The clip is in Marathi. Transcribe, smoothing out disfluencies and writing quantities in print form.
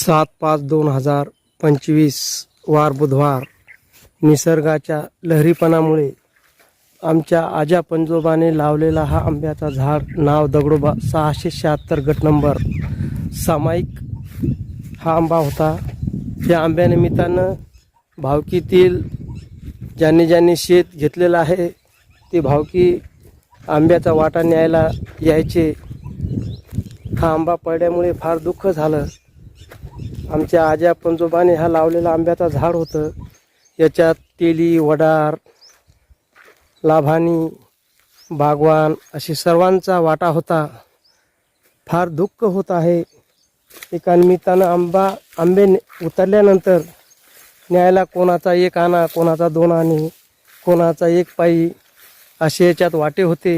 7/5/2025 वार बुधवार निसर्गाच्या लहरीपणामुळे आमच्या आजा पंजोबाने लावलेला हा आंब्याचा झाड नाव दगडोबा 676 गट नंबर सामायिक हा आंबा होता। या आंब्यानिमित्तानं भावकीतील ज्यांनी शेत घेतलेलं आहे ते भावकी आंब्याचा वाटा न्यायला यायचे। हा आंबा पडल्यामुळे फार दुःख झालं। आमच्या आजा पंजोबाने हा लावलेला आंब्याचा झाड होतं। याच्यात तेली, वडार, लाभानी, बागवान अशी सर्वांचा वाटा होता। फार दुःख होत आहे। एका निमित्तानं आंबे उतरल्यानंतर न्यायला कोणाचा एक आणा, कोणाचा दोन आणे, कोणाचा एक पायी असे याच्यात वाटे होते।